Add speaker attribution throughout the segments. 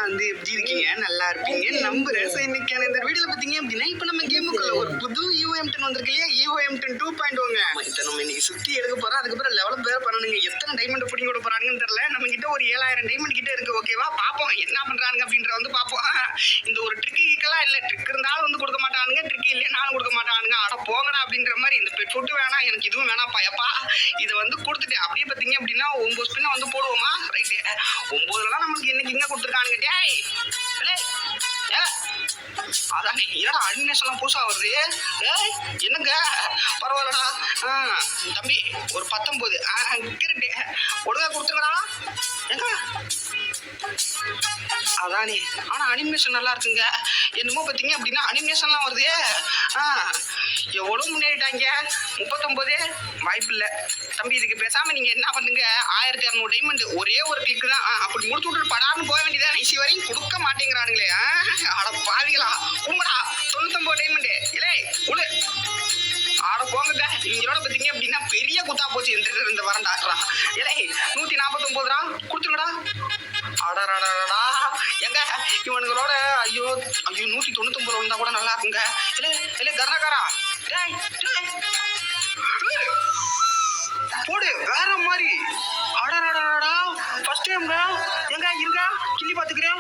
Speaker 1: வந்து எப்படி இருக்கீங்க? நல்லா இருப்பீங்க நம்புறேன். ஸோ இன்னைக்கான இந்த வீடியோல பாத்தீங்க அப்படின்னா இப்போ நம்ம கேமுக்குள்ள ஒரு புது EVO-M10 வந்திருக்கு இல்லையா? EVO-M10 2.0ங்க. இதை நம்ம இன்னைக்கு சுத்தி எடுக்க போறோம். அதுக்கப்புறம் லெவலப் வேற பண்ணணுங்க. எத்தனை டைமண்ட் பிடிங்க கூட போறாங்கன்னு தெரியல. நம்ம கிட்ட ஒரு 7000 டைமண்ட் கிட்ட இருக்கு. ஓகேவா? பாப்போம் என்ன பண்றாங்க அப்படின்ற வந்து பாப்போம். இந்த ஒரு ட்ரிக்கெல்லாம் இல்ல. ட்ரிக் இருந்தாலும் வந்து கொடுக்க மாட்டானுங்க, ட்ரிக் இல்லைனாலும் கொடுக்க மாட்டானுங்க. அட போங்கடா அப்படின்ற மாதிரி. இந்த பெட் ஃபுட் வேணாம், எனக்கு இதுவும் வேணாம்ப்பா. எப்பா இதை வந்து கொடுத்துட்டு அப்படியே பாத்தீங்க அப்படின்னா 9 ஸ்பின்னை வந்து போடுவோமா? ரைட்டு 9லாம் நம்மளுக்கு இன்னைக்கு இங்க கொடுத்துருக்கானுங்க. டேய் அதானே என்னடா அனிமேஷன்லாம் புதுசா வருது. என்னங்க பரவாயில்லடா. தம்பி ஒரு 19 கிரிட்டு ஒழுங்கா கொடுத்துருங்கடா. எங்க அதானே ஆனா அனிமேஷன் நல்லா இருக்குங்க. என்னமோ பாத்தீங்க அப்படின்னா அனிமேஷன்லாம் வருது. எவ்வளவு முன்னேறிட்டாங்க. 39 வாய்ப்பு இல்ல தம்பி. இதுக்கு பேசாம நீங்க என்ன பண்ணுங்க, 1200 டைமண்ட் ஒரே ஒரு கிளிக் தான். அப்படி முடிச்சு விட்டு படான்னு போக வேண்டியதான். இசி வரையும் கொடுக்க மாட்டேங்கிறானுங்களே. அட பாவிகளா உங்கடா 99 டைமண்ட் இல்லை உடு. ஆட போங்க. இவங்களோட பாத்தீங்க அப்படின்னா பெரிய குத்தா போச்சு இந்த வரண்டாடுறா. இலை 149 கொடுத்துருங்கடா. அடடா எங்க இவனுங்களோட ஐயோ 199 வந்தா கூட நல்லா இருக்குங்க. இல்ல கர்ணகாரா போடு வேற மாதிரி. அடடா ஃபர்ஸ்ட் டைம்ங்க. எங்க இருங்க கிள்ளி பாத்துக்கிறேன்.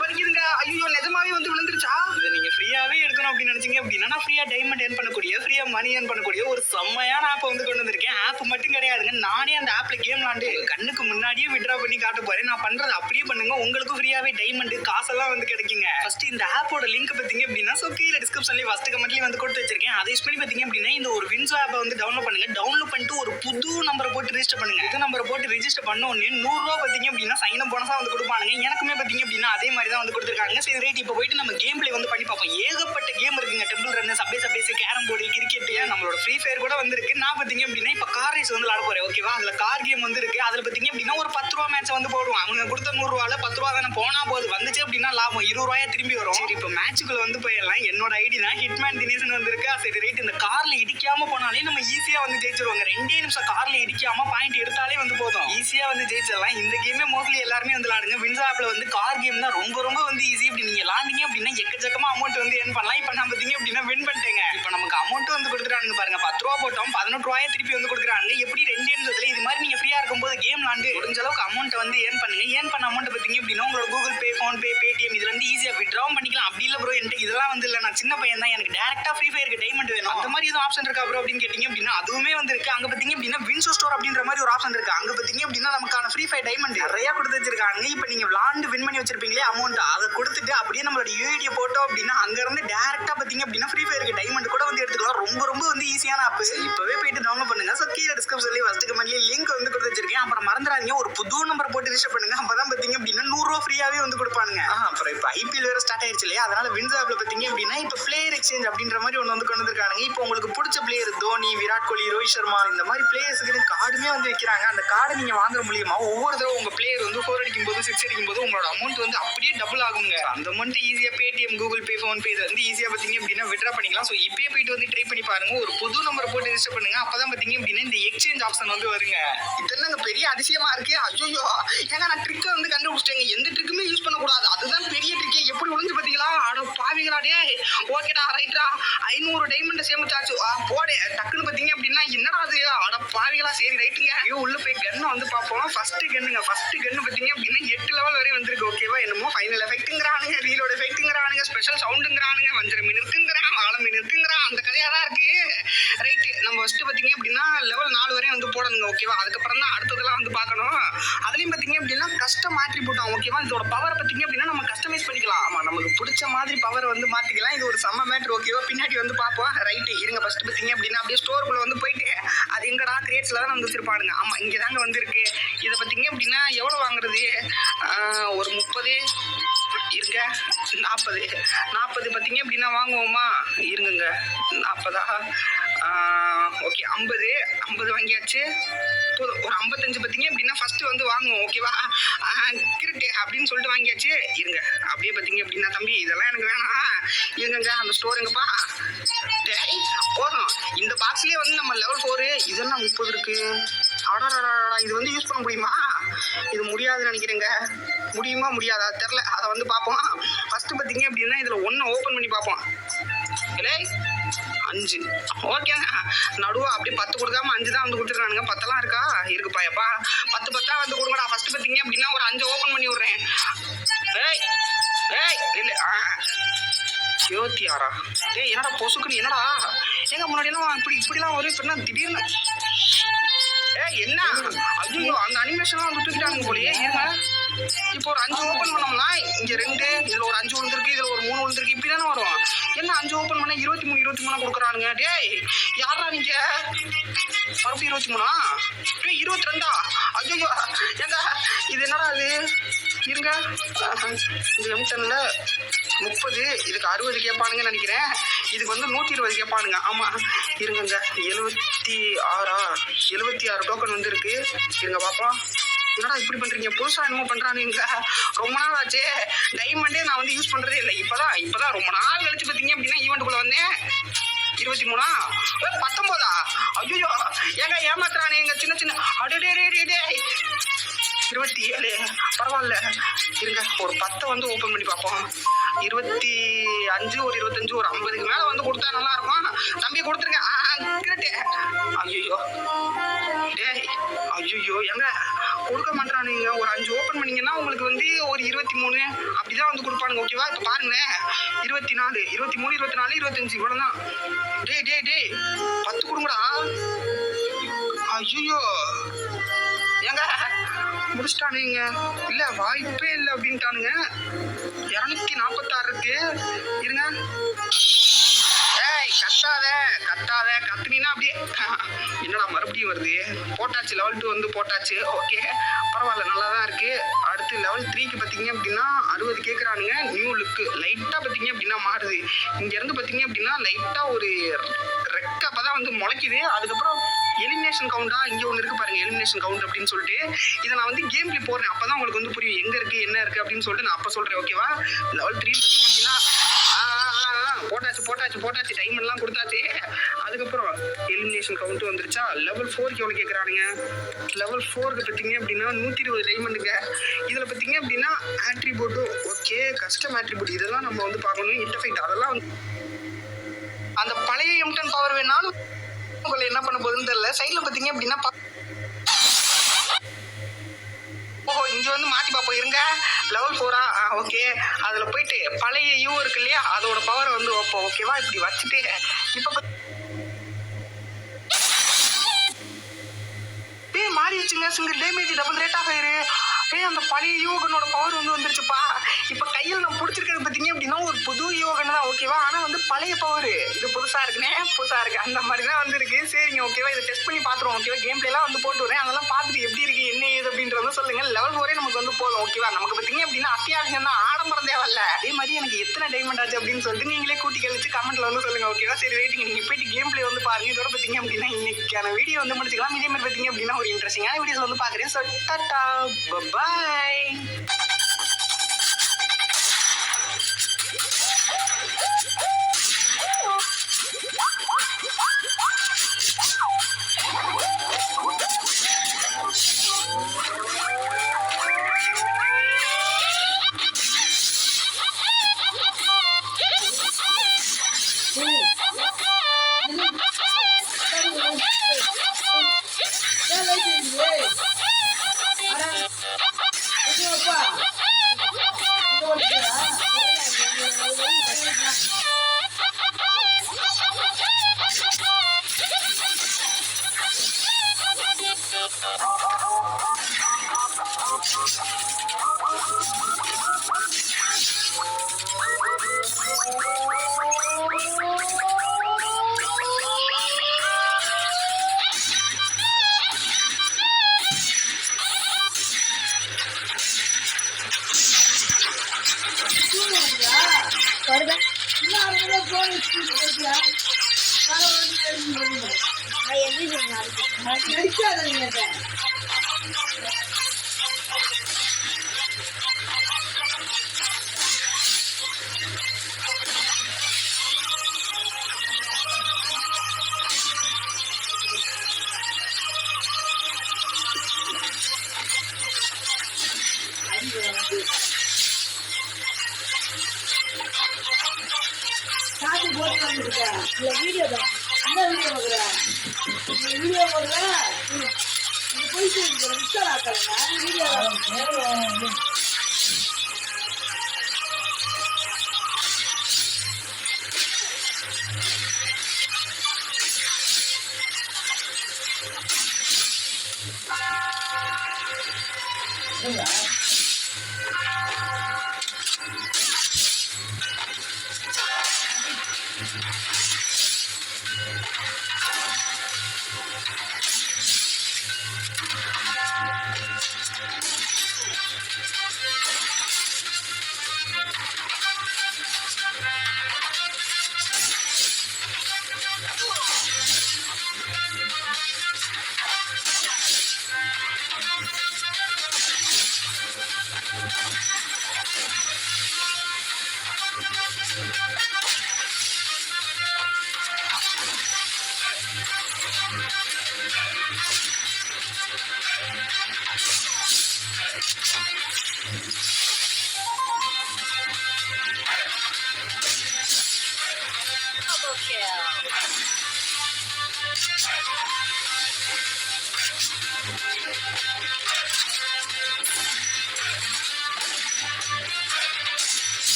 Speaker 1: வலிக்குதுங்க. ஐயோ நிஜமாவே வந்து விழுந்துருச்சா? இதை நீங்க ஃப்ரீயாவே எடுக்கணும் அப்படின்னு நினைச்சீங்க அப்படின்னா நான் ஃப்ரீயா டைமண்ட் ஏர்ன் பண்ணக்கூடிய, ஃப்ரீயா மணி ஏர்ன் பண்ணக்கூடிய ஒரு செம்மையான ஆப் வந்து கொண்டு வந்திருக்கேன். ஆப் மட்டும் கிடையாதுங்க, நானே அந்த ஆப்ல கேம் விளாண்டு கண்ணுக்கு முன்னாடியே விட்ரா பண்ணி காட்ட போறேன். நான் பண்றது அப்படியே பண்ணுங்க, உங்களுக்கும் ஃப்ரீயாவே டைமண்ட் காசெல்லாம் வந்து கிடைக்குங்க. ஃபர்ஸ்ட் இந்த ஆப்போட லிங்க் பாத்தீங்க அப்படின்னா கீழே டிஸ்கிரிப்ஷன்லயே ஃபர்ஸ்ட் கமெண்ட்லயே வந்து கொடுத்து வச்சிருக்கேன். அதை யூஸ் பண்ணி பாத்தீங்க அப்படின்னா இந்த ஒரு வின்சோ ஆப்பை வந்து டவுன்லோட் பண்ணுங்க. டவுன்லோட் பண்ணிட்டு ஒரு புது நம்பரை போட்டு ரெஜிஸ்டர் பண்ணுங்க. இது நம்பரை போட்டு ரெஜிஸ்டர் பண்ண உடனே 100 ரூபா பாத்தீங்க அப்படின்னா சைன் அப் போனஸா வந்து கொடுப்பானுங்க. எனக்குமே பாத்தீங்க அப்படின்னா அதே மாதிரி தான் வந்து கொடுத்துருக்காங்க. சரி ரைட், இப்போ போயிட்டு நம்ம கேம் பிளே வந்து பண்ணி பார்ப்போம். ஏகப்பட்ட கேம் இருக்குங்க. Temple run, subway carrom board, cricket, நம்மளோட ஃப்ரீ ஃபயர் கூட வந்து இருக்கு. நான் பாத்தீங்க அப்படின்னா இப்போ கார் ரேஸ் வந்து விளாட போறேன். ஓகேவா? அதுல கார் கேம் வந்து இருக்கு. அதுல பாத்தீங்க அப்படின்னா ஒரு 10 ரூபா மேட்ச் வந்து போடுவான். அவங்க கொடுத்த 100 ரூபால 10 ரூபா தானே போனா போது. வந்துச்சு அப்படின்னா லாபம் 20 ரூபாயா திரும்பி வரும். சரி இப்போ மேட்சுக்குள்ள வந்து போயிடலாம். என்னோட ஐடி தான் ஹிட்மேன் தினேசன் வந்து இருக்கா. சரி ரைட், இந்த கார்ல இடிக்காம போனாலே நம்ம ஈஸியா வந்து ஜெயிச்சிருவாங்க. 2 நிமிஷம் கார்ல இடிக்காம பாயிண்ட் எடுத்தாலே வந்து போதும், ஈஸியா வந்து ஜெயிச்சிடலாம். இந்த கேமே மோஸ்ட்லி எல்லாருமே வந்து விளாடுங்க. வின்சோ ஆப்ல வந்து கார் கேம் தான் ரொம்ப வந்து ஈஸி. இப்படி நீங்க விளாண்டிங்க அப்படின்னா எக்கச்சக்கமா அமௌண்ட் வந்து ஏர்ன் பண்ணலாம். இப்போ நான் பாத்தீங்க அப்படின்னா வின் பண்ணிட்டேங்க. இப்போ நமக்கு அமௌண்ட் வந்து கொடுக்குறானுங்க பாருங்க. 10 ரூபா போட்டோம், 18 ரூபாயை திருப்பி வந்து கொடுக்குறாங்க. எப்படி 2 நிமிஷத்துல இது மாதிரி நீங்க ஃப்ரீயா இருக்கும்போது கேம் விளாண்டு முடிஞ்ச அளவுக்கு அமௌண்ட் வந்து ஏர்ன் பண்ணுங்க. ஏர்ன் பண்ண அமௌண்ட் பாத்தீங்க அப்படின்னா உங்களோட கூகுள் பே, போன் பே, பேடிஎம் இதுல இருந்து ஈஸியா வித்ட்ராவும் பண்ணிக்கலாம். அப்படி இல்ல ப்ரோ என்கிட்ட இதெல்லாம் வந்து இல்ல, நான் சின்ன பையன் தான், எனக்கு டேரக்டா ஃப்ரீ ஃபயருக்கு டைமண்ட் வேணும், அந்த மாதிரி எதுவும் ஆப்ஷன் இருக்கா ப்ரோ அப்படின்னு கேட்டீங்க அப்படின்னா அதுவுமே வந்து இருக்கு. அங்க பாத்தீங்க அப்படின்னா வின்சோ ஸ்டோர் அப்படின்ற மாதிரி ஒரு ஆப்ஷன் இருக்கு. அங்க பாத்தீங்க அப்படின்னா நமக்கான ஃப்ரீ ஃபயர் டைமண்ட் நிறைய கொடுத்து வச்சிருக்காங்க. இப்போ நீங்க விளாண்டு வின் பண்ணி வச்சிருப்பீங்களே அமௌண்ட், அதை கொடுத்துட்டு அப்படியே நம்மளோட யூஐடியை போட்டோம் அப்படின்னா அங்க இருந்து டேரக்டா பாத்தீங்க அப்படின்னா ஃப்ரீ ஃபயருக்கு டைமண்ட் கூட வந்து எடுத்துக்கலாம். ரொம்ப வந்து ஈஸியான ஆப். இப்பவே போயிட்டு டவுன்லோட் பண்ணுங்க. ஸோ கீழே டிஸ்கிரிப்ஷன்லயே ஃபர்ஸ்ட் கமெண்ட்லயே லிங்க் வந்து கொடுத்து வச்சிருக்கேன். அப்புறம் மறந்துடாதீங்க ஒரு புது நம்பர் போட்டு ரிஜிஸ்டர் பண்ணுங்க. அப்பதான் பாத்தீங்க அப்படின்னா 100 ரூபா ஃப்ரீயாவே வந்து கொடுப்பானுங்க. அப்புறம் இப்போ ஐபிஎல் வேற ஸ்டார்ட் ஆயிடுச்சு இல்லையா? அதனால வின்சோ ஆப்ல பாத்தீங்க அப்படின்னா இப்போ பிளேயர் எக்ஸ்சேஞ்ச் அப்படின்ற மாதிரி ஒன்று வந்து கொண்டு வந்திருக்காங்க. இப்போ உங்களுக்கு பிடிச்ச பிளேயர் தோனி, விராட் கோலி, ரோஹித் சர்மா இந்த மாதிரி பிளேயர்ஸுக்கு கார்டுமே வந்து வைக்கிறாங்க. அந்த கார்டை நீங்க வாங்குற மூலியமா ஒவ்வொரு தடவை உங்க பிளேயர் வந்து 4 அடிக்கும் போது 6 அடிக்கும் போது உங்களோட அமௌண்ட் வந்து அப்படியே டபுள் ஆகுங்க. அந்த அமௌண்ட் ஈஸியா பேடிஎம், கூகுள் பே, போன் பே இது வந்து ஈஸியா பாத்தீங்க அப்படின்னா வித்ட்ரா பண்ணிக்கலாம். ஸோ இப்பயே போயிட்டு வந்து ட்ரை பண்ணி பாருங்க. ஒரு புது நம்பர் போட்டு ரெஜிஸ்டர் பண்ணுங்க. அப்பதான் பாத்தீங்க அப்படின்னா இந்த எக்ஸ்சேஞ்ச் ஆப்ஷன் வந்து வருங்க. இதெல்லாம் பெரிய அதிசயமா இருக்கு. ஐயோ ஏங்க நான் ட்ரிக்கை வந்து கண்டுபிடிச்சிட்டேங்க. எந்த ட்ரிக்குமே யூஸ் பண்ணக்கூடாது, அதுதான் பெரிய ட்ரிக்கே. எப்படி ஒளிஞ்சு பாத்தீங்களா? அட பாவிகளா டே. ஓகேடா ரைட்டா 500 டைமண்ட் சேமிச்சாச்சு. போடே டக்குன்னு பாத்தீங்க அப்படின்னா என்னடா அது? அட பாவிகளா. சரி ரைட்டுங்க. ஐயோ உள்ள போய் கன்னு வந்து பார்ப்போம். ஃபர்ஸ்ட் கன்னுங்க. ஃபர்ஸ்ட் கன்னு பாத்தீங்க அப்படின்னா 8 லெவல் வரையும் வந்திருக்கு. ஓகேவா? என்னமோ ஃபைனல் எஃபெக்ட்ங்கிறானுங்க, ரீலோட் எஃபெக்ட்ங்கிறானுங்க, ஸ்பெஷல் சவுண்டுங்கிறானுங்க, வஞ்சர மீன் இருக்குங்கிறான், வாழை மீன் இருக்குங்கிறான். அந்த கதையா தான் இருக்கு. ரைட்டு நம்ம ஃபர்ஸ்ட் பாத்தீங்க அப்படின்னா லெவல் 4 வரையும் வந்து போடணுங்க. ஓகேவா? அதுக்கப்புறம் தான் அடுத்ததெல்லாம் வந்து பார்க்கணும். அதுலயும் பாத்தீங்க அப்படின்னா கஸ்டம் ஆட்ரிபியூட். ஓகேவா? இதோட பவரை பாத்தீங்க அப்படின்னா நம்ம கஸ்டமைஸ் பண்ணிக்கலாம். ஆமா நமக்கு பிடிச்ச மாதிரி பவர் வந்து மாத்திக்கலாம். இது ஒரு செம்ம மேட்ரு. ஓகேவா? பின்னாடி வந்து பார்ப்போம். ரைட்டு இருங்க. ஃபர்ஸ்ட் பாத்தீங்க அப்படின்னா அப்படியே ஸ்டோருக்குள்ள வந்து போயிட்டு அது எங்கடா கிரியேட்ஸ்ல தான் வந்து வச்சிருப்பானுங்க. ஆமா இங்க தாங்க வந்து இருக்கு. இதை பாத்தீங்க அப்படின்னா எவ்வளவு வாங்குறது? ஒரு 30 இருக்க 40 பாத்தீங்க அப்படின்னா வாங்குவோமா? இருங்க 40 ஓகே 50 வாங்கியாச்சு. ஒரு 55 பாத்தீங்க அப்படின்னா ஃபர்ஸ்ட் வந்து வாங்குவோம். ஓகேவா? கிரிட்டு அப்படின்னு சொல்லிட்டு வாங்கியாச்சு. இருங்க அப்படியே பாத்தீங்க அப்படின்னா தம்பி இதெல்லாம் எனக்கு வேணாம். இருங்க அந்த ஸ்டோர் எங்கப்பா? போதும். இந்த பாக்ஸ்லயே வந்து நம்ம லெவல் 4 இதெல்லாம் 30 இருக்கு. அடடா இது வந்து யூஸ் பண்ண முடியுமா? இது முடியாதுன்னு நினைக்கிறேங்க. முடியுமா முடியாதா தெரில, அதை வந்து பார்ப்போம். ஃபர்ஸ்ட் பார்த்தீங்க அப்படின்னா இதில் ஒன்று ஓப்பன் பண்ணி பார்ப்போம். இல்லை 5 ஓகேங்க. நடுவா அப்படியே 10 கொடுக்காம 5 தான் வந்து கொடுத்துருக்கானுங்க. 10 இருக்கா இருக்குப்பா எப்பா 10 வந்து கொடுங்கடா. ஃபர்ஸ்ட் பார்த்தீங்க அப்படின்னா ஒரு 5 ஓப்பன் பண்ணி விட்றேன். ஏய் ஏய் இல்லை 26 ஏய் என்னடா பொசுக்குன்னு என்னடா எங்க முன்னாடியெல்லாம் இப்படிலாம் வரும். இப்போ என்ன திடீர்னு என்ன ஐயோ அந்த அனிமேஷன்லாம் வந்து தூக்கிட்டானுங்க போலயே. இருங்க இப்போ ஒரு 5 ஓப்பன் பண்ணோம்னா இங்க 2 இதுல ஒரு 5 விழுந்திருக்கு, இதுல ஒரு 3 விழுந்திருக்கு, இப்படி தானே வரும். என்ன 5 ஓப்பன் பண்ண 23 கொடுக்குறானுங்க. டேய் யாரா நீங்க மறுபடியும் 23 22 ஐயோ ஏங்க இது என்னடா அது. இருங்க இது M10ல 30 இதுக்கு 60 கேட்பானுங்கன்னு நினைக்கிறேன். இதுக்கு வந்து 120 கேட்பானுங்க. ஆமா இருங்க 76 டோக்கன் வந்து இருக்கு. இருங்க பாப்பா என்னடா இப்படி பண்றீங்க, புதுசா என்னமோ பண்றானுங்க. ரொம்ப நாள் ஆச்சு டைமண்டே நான் வந்து யூஸ் பண்றதே இல்லை. இப்பதான் ரொம்ப நாள் கழிச்சு பார்த்தீங்க அப்படின்னா ஈவெண்ட்டுக்குள்ள வந்தேன். 23 19 ஐயோ ஏங்க ஏமாத்துறானே எங்க சின்ன சின்ன அடடே 27 பரவாயில்ல. இருங்க ஒரு 10 வந்து ஓப்பன் பண்ணி பார்ப்போம். 25 ஒரு 25 ஒரு 50க்கு மேல வந்து கொடுத்தா நல்லா இருக்கும். தம்பி கொடுத்துருங்க. ஐயோ டேய் ஐயோ ஏங்க கொடுக்க மாட்டானுங்க. ஒரு 5 ஓப்பன் பண்ணீங்கன்னா உங்களுக்கு வந்து ஒரு 23 அப்படிதான் வந்து கொடுப்பானுங்க. ஓகேவா இப்போ பாருங்களேன் 24 23 24 25 இவ்வளவுதான். டேய் 10 கொடுங்கடா. ஐயோ ஏங்க முடிச்சிட்டானுங்க. இல்ல வாய்ப்பே இல்லை அப்படின்ட்டானுங்க. 246 இருக்கு. இருங்க ஏய் கத்தாத கத்துனீங்கன்னா அப்படியே என்னடா மறுபடியும் வருது. போட்டாச்சு லெவல் 2 வந்து போட்டாச்சு. ஓகே பரவாயில்ல நல்லா தான் இருக்கு. அடுத்து லெவல் 3க்கு பார்த்தீங்க அப்படின்னா 60 கேட்குறானுங்க. நியூ லுக்கு லைட்டாக பார்த்தீங்க அப்படின்னா மாறுது. இங்கேருந்து பார்த்தீங்க அப்படின்னா லைட்டாக ஒரு ரெக்க அப்பதான் வந்து முளைக்குது. அதுக்கப்புறம் எலிமினேஷன் கவுண்டா இங்கே ஒன்று இருக்கு பாருங்க, எலிமினேஷன் கவுண்ட் அப்படின்னு சொல்லிட்டு இதை நான் வந்து கேம்ல போடுறேன். அப்பதான் உங்களுக்கு வந்து புரியும் எங்க இருக்கு என்ன இருக்கு அப்படின்னு சொல்லிட்டு நான் அப்ப சொல்றேன். ஓகேவா லெவல் 3 பார்த்தீங்க அப்படின்னா போட்டாச்சு டைமண்ட்லாம் கொடுத்தாச்சு. அதுக்கப்புறம் எலிமினேஷன் கவுண்ட் வந்துருச்சா. லெவல் 4க்கு எவ்வளோ கேட்குறானுங்க. லெவல் 4க்கு பார்த்தீங்க அப்படின்னா 120 டைமண்டுங்க. இதில் பார்த்தீங்க அப்படின்னா ஆட்ரிபியூட்டு ஓகே கஸ்டம் ஆட்ரிபியூட் இதெல்லாம் நம்ம வந்து பார்க்கணும். இன்டர்ஃபெக்ட் அதெல்லாம் வந்து அந்த பழைய M10 பவர் வேணாலும் உங்களை என்ன பண்ண போகுதுன்னு தெரியல. சைடில் பார்த்தீங்க அப்படின்னா ஓஹோ இங்கே வந்து மாற்றி பார்ப்போம். இருங்க லெவல் 4 ஓகே அதில் போயிட்டு பழைய யூ இருக்கு இல்லையா அதோட பவரை வந்து வைப்போம். ஓகேவா இப்படி வச்சுட்டு இப்போ மாறி வச்சுங்க. Single damage double rate off ஆயிரு. அந்த பழைய யோகனோட பவர் வந்து வந்துருச்சுப்பா. இப்போ கையில் நான் பிடிச்சிருக்கிறது பார்த்தீங்க அப்படின்னா ஒரு புது யோகன் தான். ஓகேவா ஆனால் வந்து பழைய பவர் இது புதுசாக இருக்கு அந்த மாதிரி தான் வந்துருக்கு. சரிங்க ஓகேவா இதை டெஸ்ட் பண்ணி பார்த்துருவோம். ஓகேவா கேம் பிளேலாம் வந்து போட்டு வரேன். அதெல்லாம் பார்த்துட்டு எப்படி இருக்கு என்ன ஏது அப்படின்றத சொல்லுங்க. லெவல் 4 நமக்கு வந்து போதும். ஓகேவா நமக்கு பார்த்தீங்க அப்படின்னா அத்தியாவசியம் தான், ஆடம்பரம் தேவையில்ல. அதே மாதிரி எனக்கு எத்தனை டைமண்ட் ஆச்சு அப்படின்னு சொல்லிட்டு நீங்களே கூட்டி கழிச்சு கமெண்ட்ல வந்து சொல்லுங்க. ஓகேவா சரி வெயிட்டிங் நீங்க போயிட்டு கேம் பிளே வந்து பாருங்க. இதோட பார்த்தீங்க அப்படின்னா இன்னைக்கான வீடியோ வந்து முடிச்சுக்கலாம். இதே மாதிரி பார்த்தீங்க அப்படின்னா ஒரு இன்ட்ரெஸ்டிங்கான வீடியோஸ் வந்து பார்க்குறேன். So tata bye.
Speaker 2: இல்லை வீடியோ தான் என்ன வீடியோ பார்க்குறேன் வீடியோ போடல போயிட்டு இன்ஸ்டால் ஆக்கலைங்க video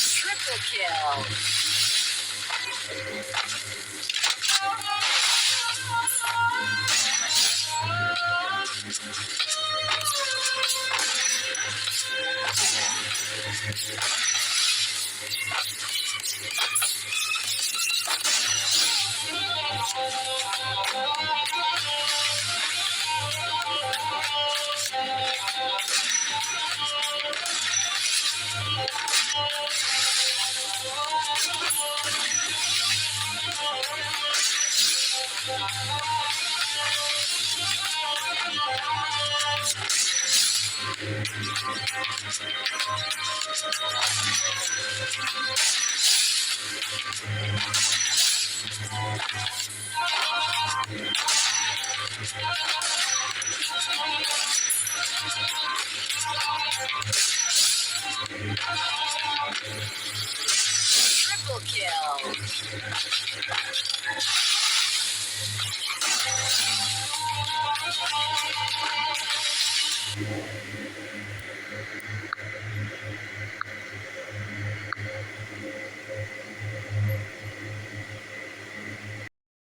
Speaker 3: Triple kill. Triple kill.